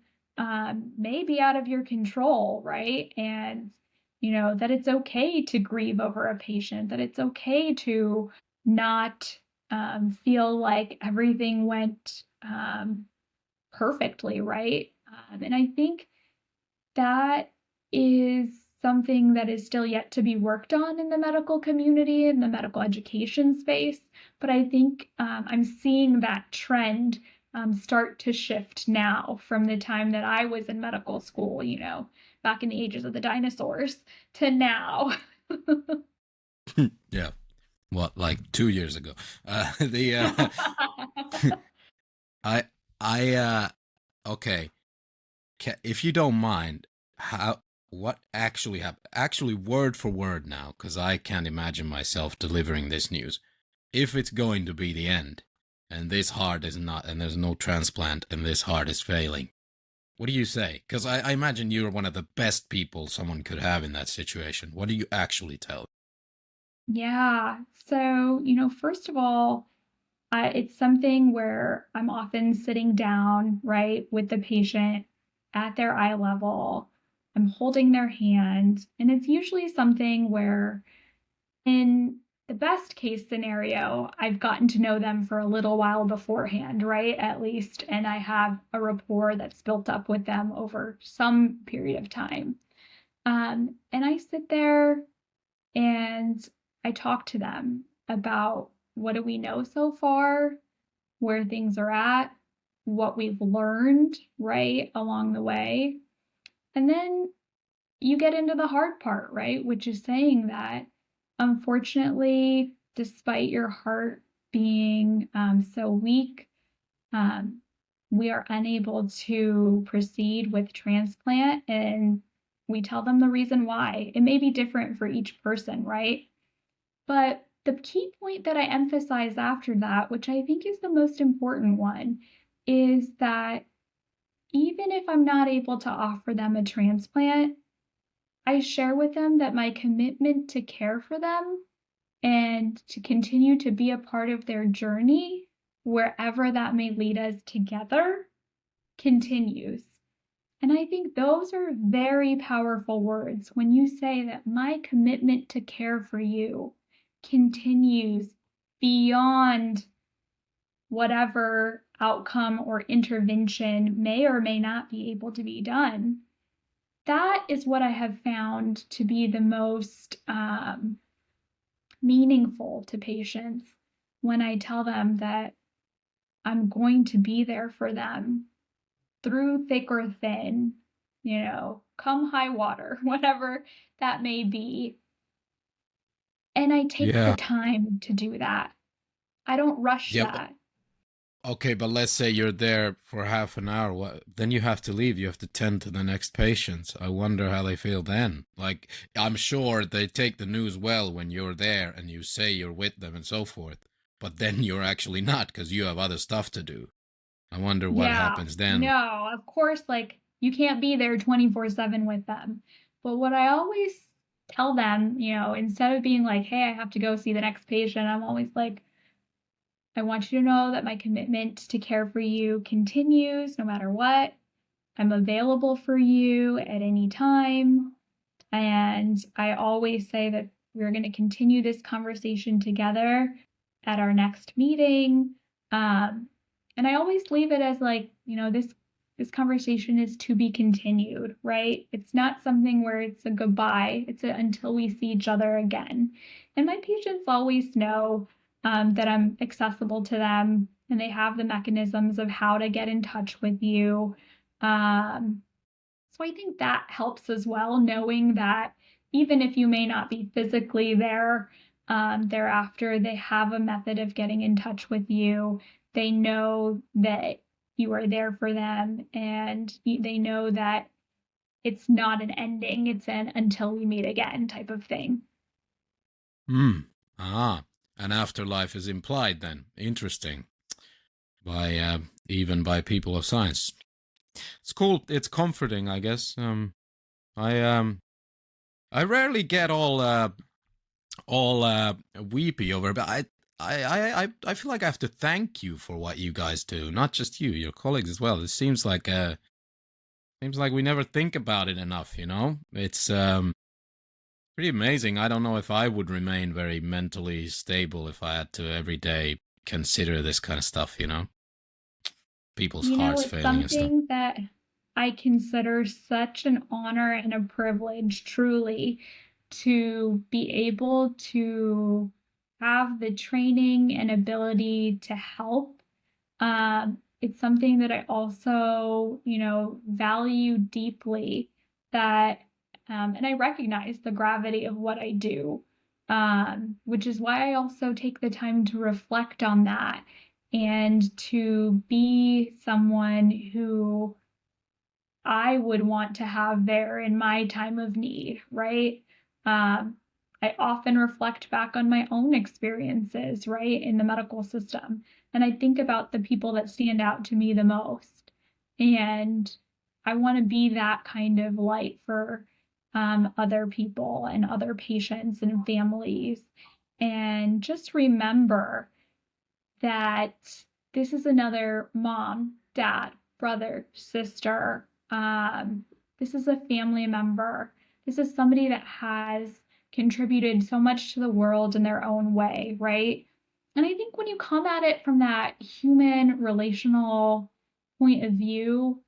may be out of your control, right? And, that it's okay to grieve over a patient, that it's okay to not feel like everything went perfectly, right? And I think that is something that is still yet to be worked on in the medical community, in the medical education space. But I think I'm seeing that trend start to shift now from the time that I was in medical school, back in the ages of the dinosaurs to now. Yeah, what, like 2 years ago? The I I okay. If you don't mind, how what actually happened? Actually, word for word now, because I can't imagine myself delivering this news. if it's going to be the end, and this heart is not, and there's no transplant, and this heart is failing, what do you say? Because I imagine you're one of the best people someone could have in that situation. What do you actually tell? Yeah. So, first of all, it's something where I'm often sitting down, right, with the patient at their eye level. I'm holding their hand, and it's usually something where, in the best case scenario, I've gotten to know them for a little while beforehand, right, at least, and I have a rapport that's built up with them over some period of time. And I sit there and I talk to them about what do we know so far, where things are at, what we've learned, right, along the way. And then you get into the hard part, right, which is saying that unfortunately, despite your heart being so weak, um, we are unable to proceed with transplant. And we tell them the reason why. It may be different for each person, right? But the key point that I emphasize after that, which I think is the most important one, is that even if I'm not able to offer them a transplant, I share with them that my commitment to care for them and to continue to be a part of their journey, wherever that may lead us together, continues. And I think those are very powerful words when you say that my commitment to care for you continues beyond whatever outcome or intervention may or may not be able to be done. That is what I have found to be the most meaningful to patients when I tell them that I'm going to be there for them through thick or thin, come high water, whatever that may be. And I take the Yeah. time to do that. I don't rush Yeah. that. Okay, but let's say you're there for half an hour. Then you have to leave. You have to tend to the next patients. I wonder how they feel then. Like, I'm sure they take the news well when you're there and you say you're with them and so forth. But then you're actually not because you have other stuff to do. I wonder what Yeah, happens then. no, of course, you can't be there 24/7 with them. But what I always tell them, instead of being like, hey, I have to go see the next patient, I'm always like, I want you to know that my commitment to care for you continues no matter what. I'm available for you at any time. And I always say that we're going to continue this conversation together at our next meeting. And I always leave it as this conversation is to be continued, right? It's not something where it's a goodbye. It's until we see each other again. And my patients always know that I'm accessible to them and they have the mechanisms of how to get in touch with you. So I think that helps as well, knowing that even if you may not be physically there thereafter, they have a method of getting in touch with you. They know that you are there for them, and they know that it's not an ending, it's an until we meet again type of thing. An afterlife is implied then. Interesting. By even by people of science. It's cool. It's comforting, I guess. I rarely get all weepy over, but I feel like I have to thank you for what you guys do. Not just you, your colleagues as well. It seems like we never think about it enough. It's pretty amazing. I don't know if I would remain very mentally stable if I had to every day consider this kind of stuff. People's hearts It's failing and stuff. something that I consider such an honor and a privilege, truly, to be able to have the training and ability to help. It's something that I also, value deeply that, and I recognize the gravity of what I do, which is why I also take the time to reflect on that and to be someone who I would want to have there in my time of need, right? I often reflect back on my own experiences, right, in the medical system. And I think about the people that stand out to me the most. And I want to be that kind of light for other people and other patients and families. And just remember that this is another mom, dad, brother, sister. This is a family member. This is somebody that has contributed so much to the world in their own way, right? And I think when you come at it from that human relational point of view,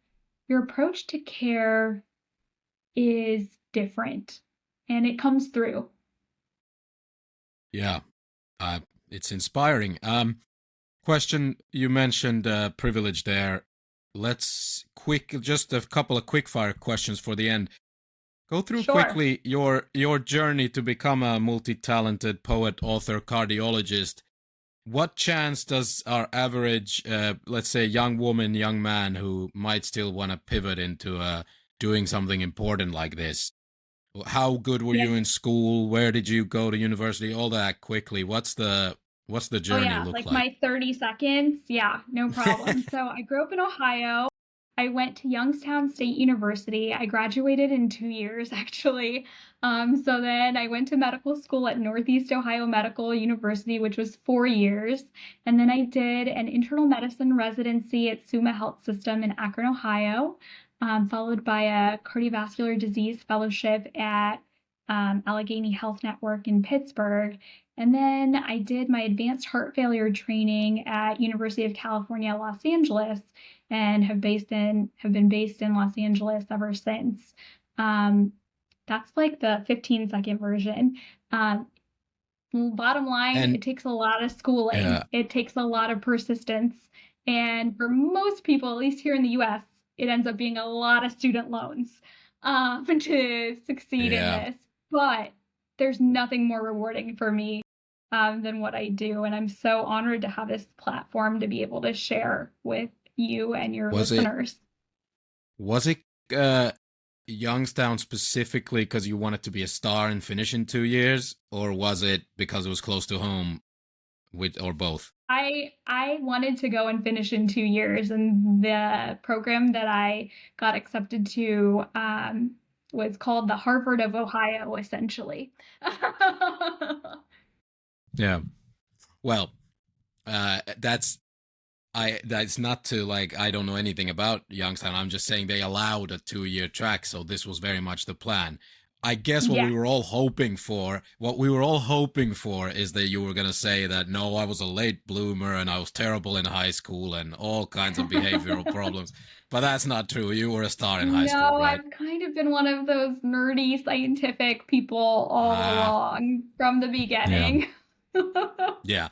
your approach to care is different and it comes through. Yeah, it's inspiring. Question, you mentioned privilege there. Let's just a couple of quick fire questions for the end. Go through Sure. quickly your journey to become a multi-talented poet, author, cardiologist. What chance does our average, let's say, young woman, young man who might still want to pivot into doing something important like this? How good were Yeah. you in school? Where did you go to university? All that quickly. What's the Oh journey yeah, look like like? my 30 seconds. Yeah, no problem. So I grew up in Ohio. I went to Youngstown State University. I graduated in 2 years, actually. So then I went to medical school at Northeast Ohio Medical University, which was 4 years. And then I did an internal medicine residency at Summa Health System in Akron, Ohio, followed by a cardiovascular disease fellowship at Allegheny Health Network in Pittsburgh. And then I did my advanced heart failure training at University of California, Los Angeles, and have been based in Los Angeles ever since. That's like the 15-second version. Bottom line, And it takes a lot of schooling. yeah, It takes a lot of persistence. And for most people, at least here in the US, it ends up being a lot of student loans to succeed in yeah. this. But there's nothing more rewarding for me than what I do. And I'm so honored to have this platform to be able to share with you and your Was it listeners. was it uh Youngstown specifically because you wanted to be a star and finish in 2 years, or was it because it was close to home, with or both? I wanted to go and finish in 2 years, and the program that I got accepted to was called the Harvard of Ohio, essentially. Yeah. Well, that's not to, like, I don't know anything about Youngstown. I'm just saying they allowed a 2 year track, so this was very much the plan. I guess Yeah. what we were all hoping for is that you were going to say that, no, I was a late bloomer and I was terrible in high school and all kinds of behavioral problems. But that's not true. You were a star in high school, No, right? I've kind of been one of those nerdy scientific people all Ah, along from the yeah. beginning. Yeah.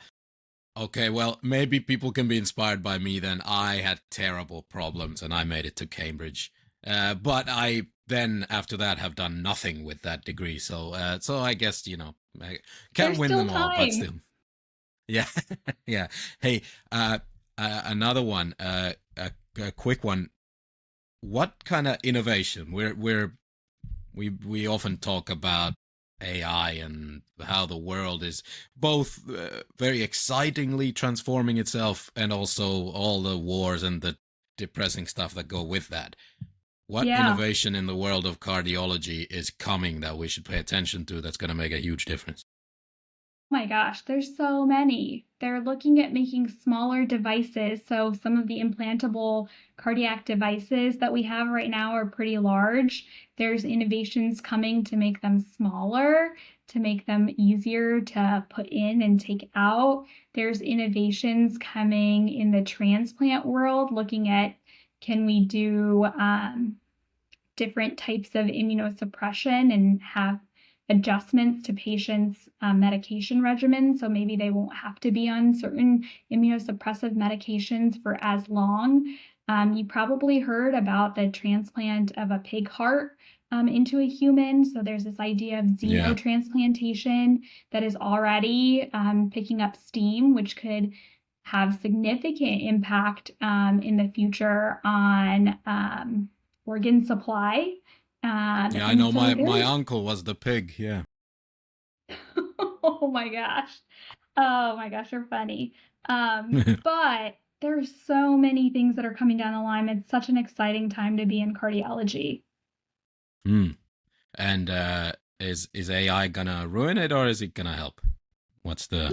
Okay, well, maybe people can be inspired by me then. I had terrible problems and I made it to Cambridge. But I then, after that, have done nothing with that degree. So I guess, I can't There's win still them all, but time. still. Yeah. Yeah. Hey, another one, a quick one. What kind of innovation? We often talk about AI and how the world is both very excitingly transforming itself and also all the wars and the depressing stuff that go with that. What Yeah. innovation in the world of cardiology is coming that we should pay attention to that's going to make a huge difference? Oh my gosh, there's so many. They're looking at making smaller devices. So some of the implantable cardiac devices that we have right now are pretty large. There's innovations coming to make them smaller, to make them easier to put in and take out. There's innovations coming in the transplant world, looking at can we do different types of immunosuppression and have adjustments to patients' medication regimen. So maybe they won't have to be on certain immunosuppressive medications for as long. You probably heard about the transplant of a pig heart into a human. So there's this idea of Yeah. xenotransplantation that is already picking up steam, which could have significant impact in the future on organ supply. Yeah, I And know so my there's uncle was the pig. Yeah. Oh my gosh. Oh my gosh, you're funny. But there's so many things that are coming down the line. It's such an exciting time to be in cardiology. Hmm. And is AI gonna ruin it or is it gonna help? What's the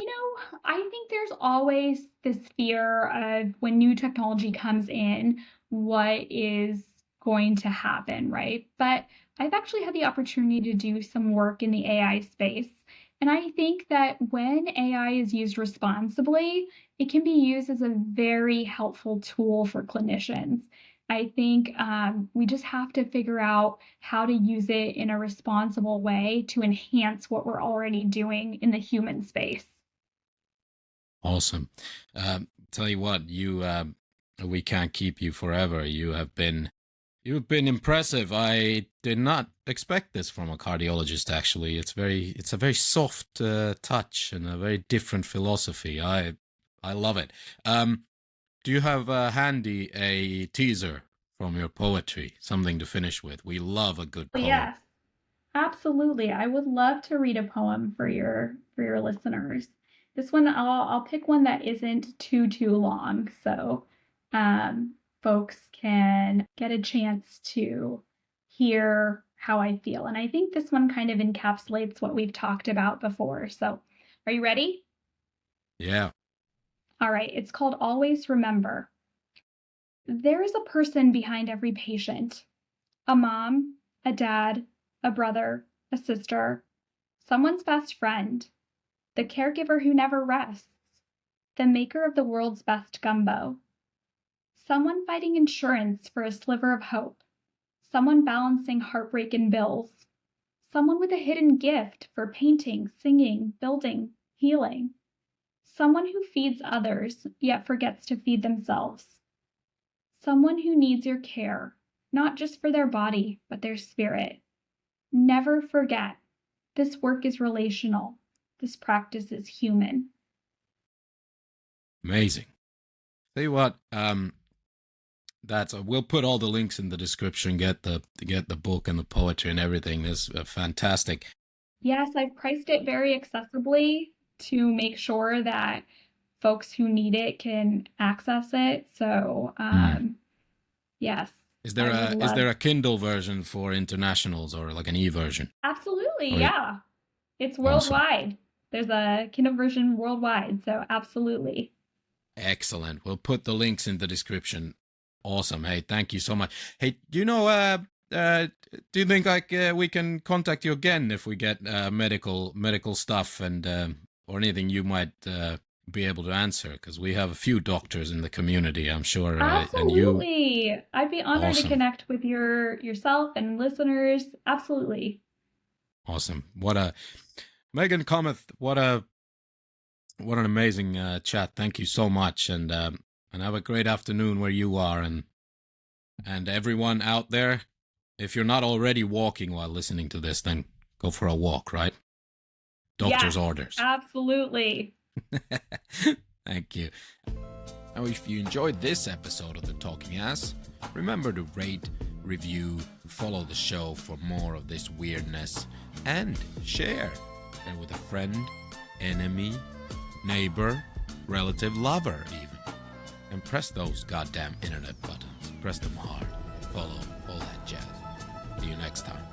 I think there's always this fear of when new technology comes in, what is going to happen, right? But I've actually had the opportunity to do some work in the AI space. And I think that when AI is used responsibly, it can be used as a very helpful tool for clinicians. I think we just have to figure out how to use it in a responsible way to enhance what we're already doing in the human space. awesome? Tell you what, you we can't keep you forever. You've been impressive. I did not expect this from a cardiologist. Actually, it's a very soft touch and a very different philosophy. I love it. Do you have handy a teaser from your poetry, something to finish with? We love a good poem. Yes, absolutely. I would love to read a poem for your listeners. This one I'll pick one that isn't too long, so folks can get a chance to hear how I feel. And I think this one kind of encapsulates what we've talked about before. So, are you ready? Yeah. All right, it's called Always Remember. There is a person behind every patient. A mom, a dad, a brother, a sister, someone's best friend, the caregiver who never rests, the maker of the world's best gumbo, someone fighting insurance for a sliver of hope, someone balancing heartbreak and bills, someone with a hidden gift for painting, singing, building, healing, someone who feeds others yet forgets to feed themselves, someone who needs your care, not just for their body, but their spirit. Never forget, this work is relational. This practice is human. Amazing. Tell you what, that's we'll put all the links in the description. Get the book and the poetry and everything. This is fantastic. Yes, I've priced it very accessibly to make sure that folks who need it can access it. So, yes, Is I there would is love. there a Kindle version for internationals or like an e-version? Absolutely, Or yeah. It's awesome. worldwide. There's a Kindle version worldwide, so absolutely. Excellent. We'll put the links in the description. Awesome. Hey, thank you so much. Hey, do you think like we can contact you again if we get medical stuff and or anything you might be able to answer? Because we have a few doctors in the community, I'm sure, and you. Absolutely. I'd be honored to Awesome. connect with yourself and listeners. Absolutely. Awesome. What a Megan Kamath. What an amazing chat. Thank you so much, and have a great afternoon where you are, and everyone out there. If you're not already walking while listening to this, then go for a walk, right? Doctor's Yes, orders. absolutely. Thank you. Now, if you enjoyed this episode of The Talking Ass, remember to rate, review, follow the show for more of this weirdness, and share. Share with a friend, enemy, neighbor, relative, lover, even. And press those goddamn internet buttons. Press them hard. Follow, all that jazz. See you next time.